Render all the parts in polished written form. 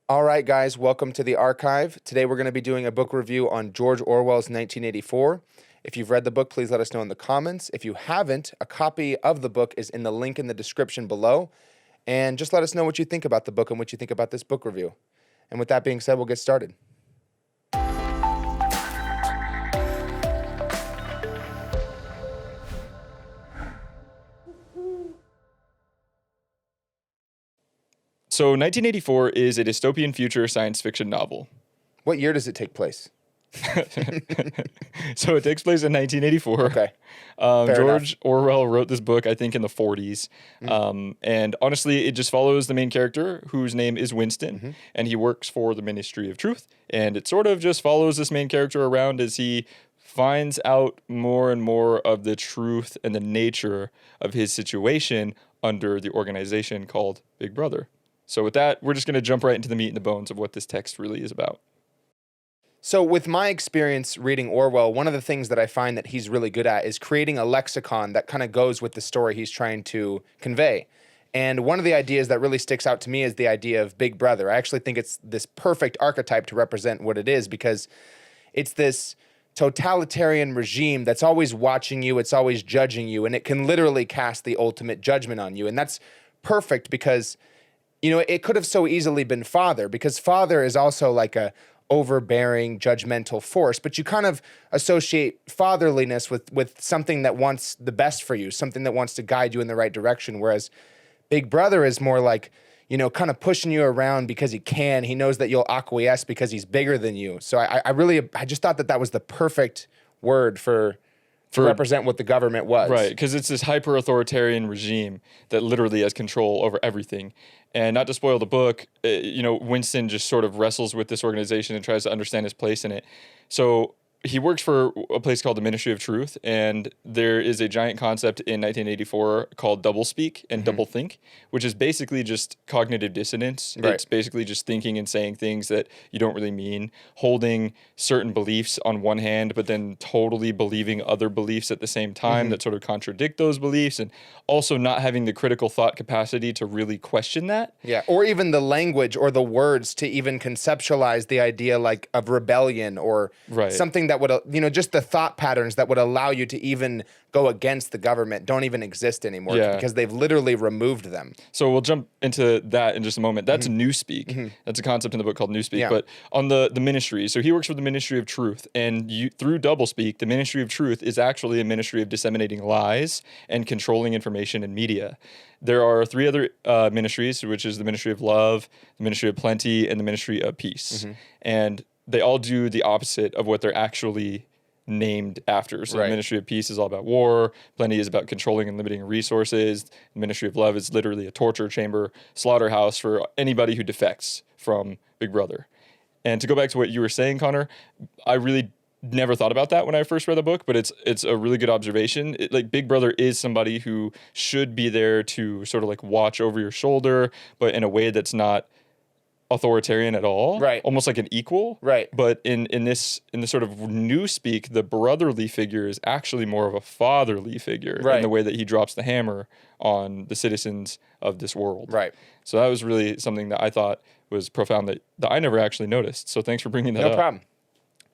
All right, guys, welcome to the archive. Today we're going to be doing a book review on George Orwell's 1984. If you've read the book, please let us know in the comments. If you haven't, a copy of the book is in the link in the description below. And just let us know what you think about the book and what you think about this book review. And with that being said, we'll get started. So 1984 is a dystopian future science fiction novel. What year does it take place? So it takes place in 1984. Okay. George Orwell wrote this book, I think, in the 40s. And honestly, it just follows the main character, whose name is Winston, and he works for the Ministry of Truth. And it sort of just follows this main character around as he finds out more and more of the truth and the nature of his situation under the organization called Big Brother. So with that, we're just going to jump right into the meat and the bones of what this text really is about. So with my experience reading Orwell, one of the things that I find that he's really good at is creating a lexicon that kind of goes with the story he's trying to convey. And one of the ideas that really sticks out to me is the idea of Big Brother. I actually think it's this perfect archetype to represent what it is, because it's this totalitarian regime that's always watching you, it's always judging you, and it can literally cast the ultimate judgment on you. And that's perfect because, you know, it could have so easily been Father, because Father is also like a overbearing, judgmental force, but you kind of associate fatherliness with something that wants the best for you, something that wants to guide you in the right direction, whereas Big Brother is more like, you know, kind of pushing you around because he can. He knows that you'll acquiesce because he's bigger than you. So I just thought that was the perfect word to represent what the government was. Right, because it's this hyper-authoritarian regime that literally has control over everything. And not to spoil the book, Winston just sort of wrestles with this organization and tries to understand his place in it. So he works for a place called the Ministry of Truth, and there is a giant concept in 1984 called Doublespeak and Doublethink, which is basically just cognitive dissonance. Right. It's basically just thinking and saying things that you don't really mean, holding certain beliefs on one hand, but then totally believing other beliefs at the same time that sort of contradict those beliefs, and also not having the critical thought capacity to really question that. Yeah, or even the language or the words to even conceptualize the idea like of rebellion or something that would, just the thought patterns that would allow you to even go against the government don't even exist anymore because they've literally removed them. So we'll jump into that in just a moment. That's Newspeak. That's a concept in the book called Newspeak. Yeah. But on the Ministries, so he works for the Ministry of Truth, and through Doublespeak, the Ministry of Truth is actually a ministry of disseminating lies and controlling information in media. There are three other ministries, which is the Ministry of Love, the Ministry of Plenty, and the Ministry of Peace. And they all do the opposite of what they're actually named after. So the Ministry of Peace is all about war, Plenty is about controlling and limiting resources, the Ministry of Love is literally a torture chamber, slaughterhouse for anybody who defects from Big Brother. And to go back to what you were saying, Connor, I really never thought about that when I first read the book, but it's a really good observation. Big Brother is somebody who should be there to sort of like watch over your shoulder, but in a way that's not authoritarian at all, almost like an equal, but in this sort of Newspeak, the brotherly figure is actually more of a fatherly figure in the way that he drops the hammer on the citizens of this world. So that was really something that I thought was profound that I never actually noticed. So thanks for bringing that up. No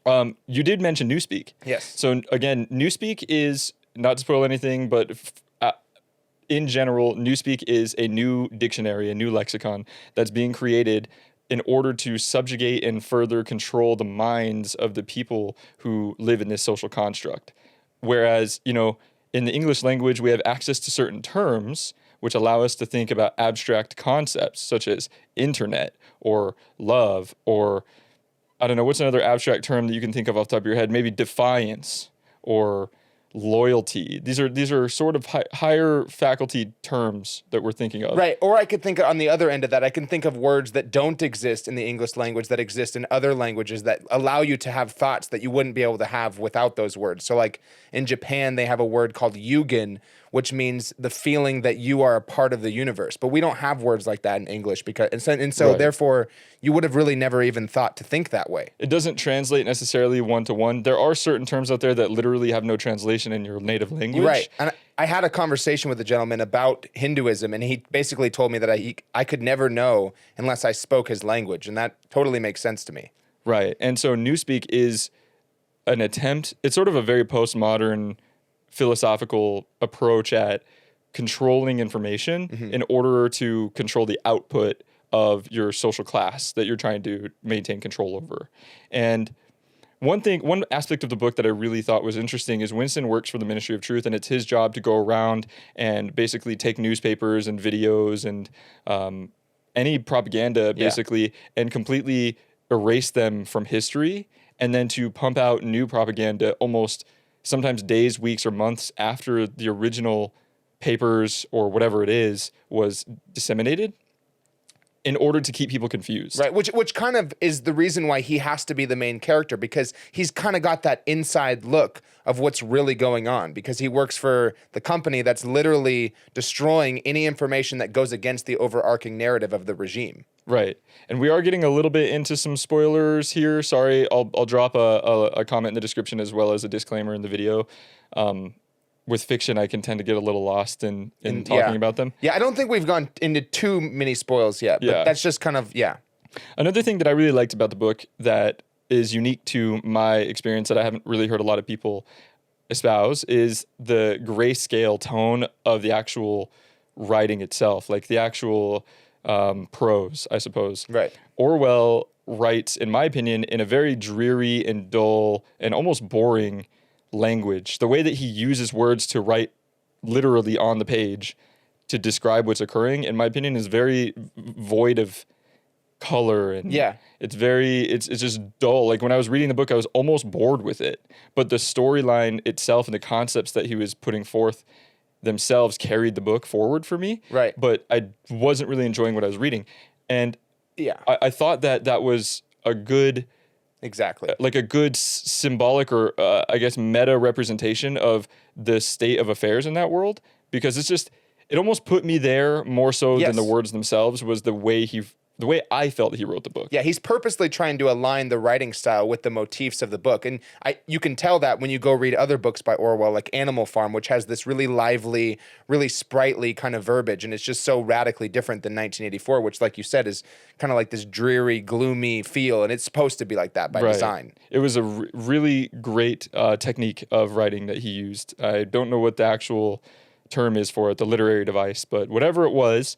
problem. You did mention Newspeak. Yes. So again, Newspeak is, not to spoil anything, but in general, Newspeak is a new dictionary, a new lexicon that's being created in order to subjugate and further control the minds of the people who live in this social construct. Whereas, in the English language, we have access to certain terms which allow us to think about abstract concepts such as internet or love or, I don't know, what's another abstract term that you can think of off the top of your head? Maybe defiance or loyalty. These are sort of higher faculty terms that we're thinking of. Right. Or I could think on the other end of that, I can think of words that don't exist in the English language that exist in other languages that allow you to have thoughts that you wouldn't be able to have without those words. So like in Japan, they have a word called yugen, which means the feeling that you are a part of the universe. But we don't have words like that in English and so Right. therefore you would have really never even thought to think that way. It doesn't translate necessarily one to one. There are certain terms out there that literally have no translation in your native language. Right. And I had a conversation with a gentleman about Hinduism, and he basically told me that I could never know unless I spoke his language, and that totally makes sense to me. Right. And so Newspeak is an attempt, it's sort of a very postmodern philosophical approach at controlling information in order to control the output of your social class that you're trying to maintain control over. And one aspect of the book that I really thought was interesting is Winston works for the Ministry of Truth, and it's his job to go around and basically take newspapers and videos and any propaganda, basically, and completely erase them from history, and then to pump out new propaganda almost sometimes days, weeks, or months after the original papers or whatever it is was disseminated, in order to keep people confused. Right, which kind of is the reason why he has to be the main character, because he's kind of got that inside look of what's really going on, because he works for the company that's literally destroying any information that goes against the overarching narrative of the regime. Right. And we are getting a little bit into some spoilers here. Sorry, I'll drop a comment in the description as well as a disclaimer in the video. With fiction, I can tend to get a little lost in talking about them. Yeah, I don't think we've gone into too many spoils yet, but that's just kind of, Another thing that I really liked about the book that is unique to my experience that I haven't really heard a lot of people espouse is the grayscale tone of the actual writing itself, like the actual prose, I suppose. Right. Orwell writes, in my opinion, in a very dreary and dull and almost boring language. The way that he uses words to write literally on the page to describe what's occurring, in my opinion, is very void of color, and it's just dull. Like when I was reading the book, I was almost bored with it, but the storyline itself and the concepts that he was putting forth themselves carried the book forward for me. Right. But I wasn't really enjoying what I was reading, and I thought that was a good, like a good symbolic or I guess meta representation of the state of affairs in that world, because it almost put me there more so than the words themselves, was the way I felt he wrote the book. Yeah, he's purposely trying to align the writing style with the motifs of the book. And you can tell that when you go read other books by Orwell, like Animal Farm, which has this really lively, really sprightly kind of verbiage. And it's just so radically different than 1984, which, like you said, is kind of like this dreary, gloomy feel. And it's supposed to be like that by design. It was a really great technique of writing that he used. I don't know what the actual term is for it, the literary device, but whatever it was,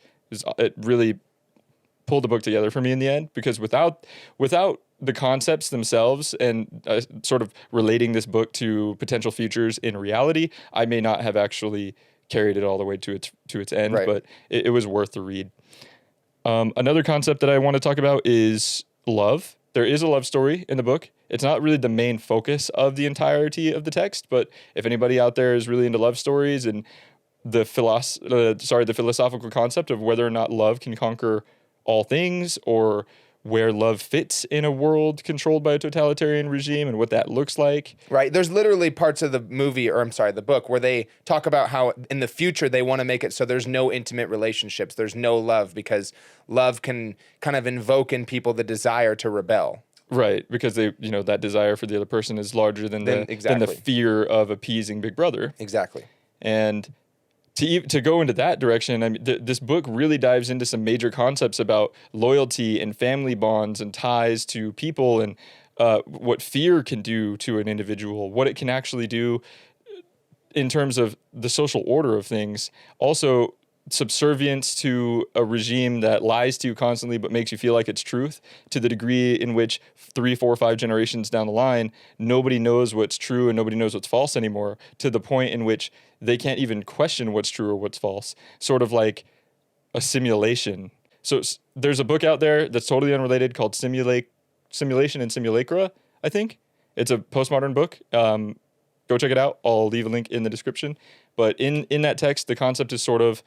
it really pulled the book together for me in the end, because without the concepts themselves and sort of relating this book to potential futures in reality, I may not have actually carried it all the way to its end, but it was worth the read. Another concept that I want to talk about is love. There is a love story in the book. It's not really the main focus of the entirety of the text, but if anybody out there is really into love stories and the philosophical concept of whether or not love can conquer all things, or where love fits in a world controlled by a totalitarian regime and what that looks like. Right. There's literally parts of the the book, where they talk about how in the future they want to make it so there's no intimate relationships, there's no love, because love can kind of invoke in people the desire to rebel. Right, because that desire for the other person is larger than the fear of appeasing Big Brother. Exactly. And to go into that direction, I mean, this book really dives into some major concepts about loyalty and family bonds and ties to people, and what fear can do to an individual, what it can actually do in terms of the social order of things. Also, subservience to a regime that lies to you constantly but makes you feel like it's truth, to the degree in which 3, 4, 5 generations down the line, nobody knows what's true and nobody knows what's false anymore, to the point in which they can't even question what's true or what's false, sort of like a simulation. So there's a book out there that's totally unrelated called Simulation and Simulacra, I think. It's a postmodern book. Go check it out. I'll leave a link in the description. But in that text, the concept is sort of,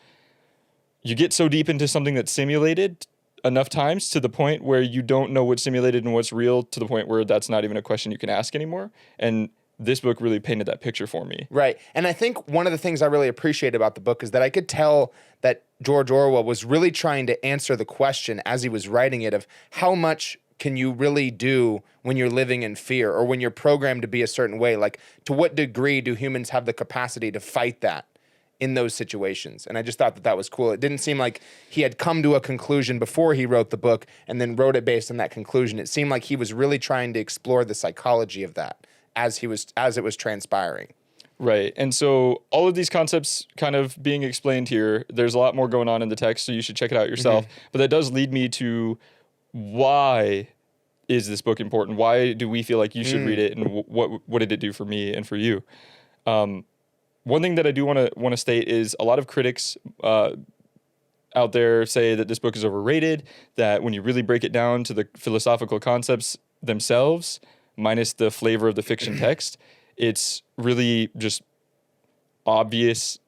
you get so deep into something that's simulated enough times to the point where you don't know what's simulated and what's real, to the point where that's not even a question you can ask anymore. And this book really painted that picture for me. Right. And I think one of the things I really appreciate about the book is that I could tell that George Orwell was really trying to answer the question as he was writing it of how much can you really do when you're living in fear or when you're programmed to be a certain way? Like, to what degree do humans have the capacity to fight that in those situations? And I just thought that that was cool. It didn't seem like he had come to a conclusion before he wrote the book and then wrote it based on that conclusion. It seemed like he was really trying to explore the psychology of that as it was transpiring. Right. And so all of these concepts kind of being explained here, there's a lot more going on in the text, so you should check it out yourself. But that does lead me to, why is this book important? Why do we feel like you should read it, and what did it do for me and for you? One thing that I do want to state is a lot of critics out there say that this book is overrated, that when you really break it down to the philosophical concepts themselves, minus the flavor of the fiction text, it's really just obvious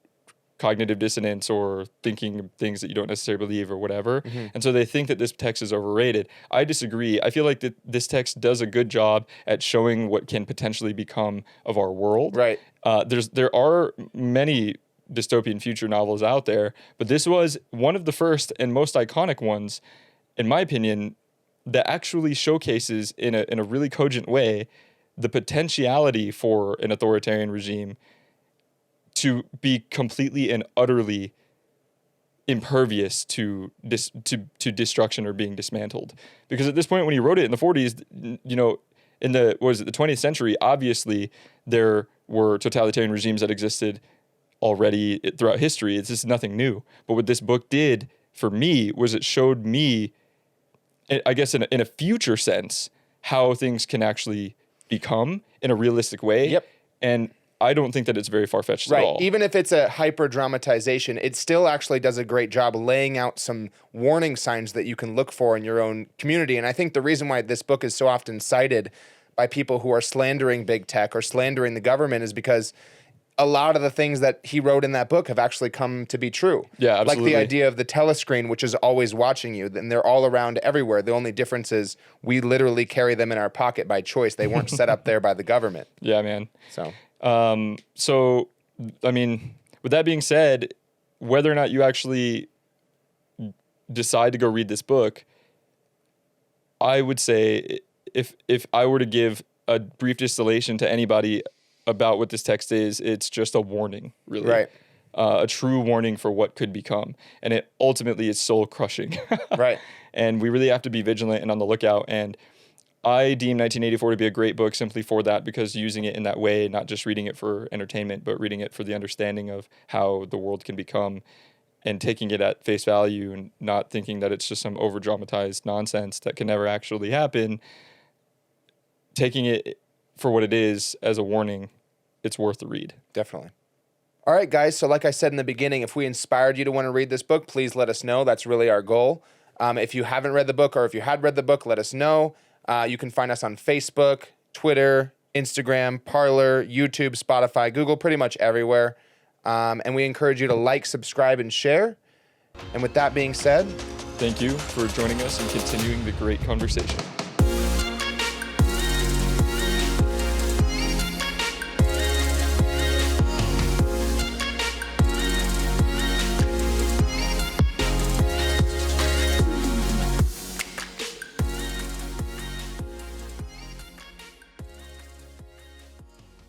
cognitive dissonance or thinking things that you don't necessarily believe or whatever. And so they think that this text is overrated. I disagree. I feel like that this text does a good job at showing what can potentially become of our world. Right. There are many dystopian future novels out there, but this was one of the first and most iconic ones, in my opinion, that actually showcases in a really cogent way the potentiality for an authoritarian regime to be completely and utterly impervious to destruction or being dismantled. Because at this point, when he wrote it in the 40s, you know, in the 20th century, obviously there were totalitarian regimes that existed already throughout history. It's just nothing new. But what this book did for me was it showed me, I guess in a future sense, how things can actually become in a realistic way. Yep. And I don't think that it's very far-fetched at all. Even if it's a hyper-dramatization, it still actually does a great job laying out some warning signs that you can look for in your own community. And I think the reason why this book is so often cited by people who are slandering big tech or slandering the government is because a lot of the things that he wrote in that book have actually come to be true. Yeah, absolutely. Like the idea of the telescreen, which is always watching you, and they're all around everywhere. The only difference is we literally carry them in our pocket by choice. They weren't set up there by the government. Yeah, man. So, I mean, with that being said, whether or not you actually decide to go read this book, I would say if I were to give a brief distillation to anybody about what this text is, it's just a warning, really. Right. A true warning for what could become. And it ultimately is soul crushing. Right. And we really have to be vigilant and on the lookout. And I deem 1984 to be a great book simply for that, because using it in that way, not just reading it for entertainment, but reading it for the understanding of how the world can become, and taking it at face value and not thinking that it's just some over-dramatized nonsense that can never actually happen. Taking it for what it is as a warning, it's worth the read. Definitely. All right, guys. So like I said in the beginning, if we inspired you to want to read this book, please let us know. That's really our goal. If you haven't read the book, or if you had read the book, let us know. You can find us on Facebook, Twitter, Instagram, Parler, YouTube, Spotify, Google, pretty much everywhere. And we encourage you to like, subscribe, and share. And with that being said, thank you for joining us and continuing the great conversation.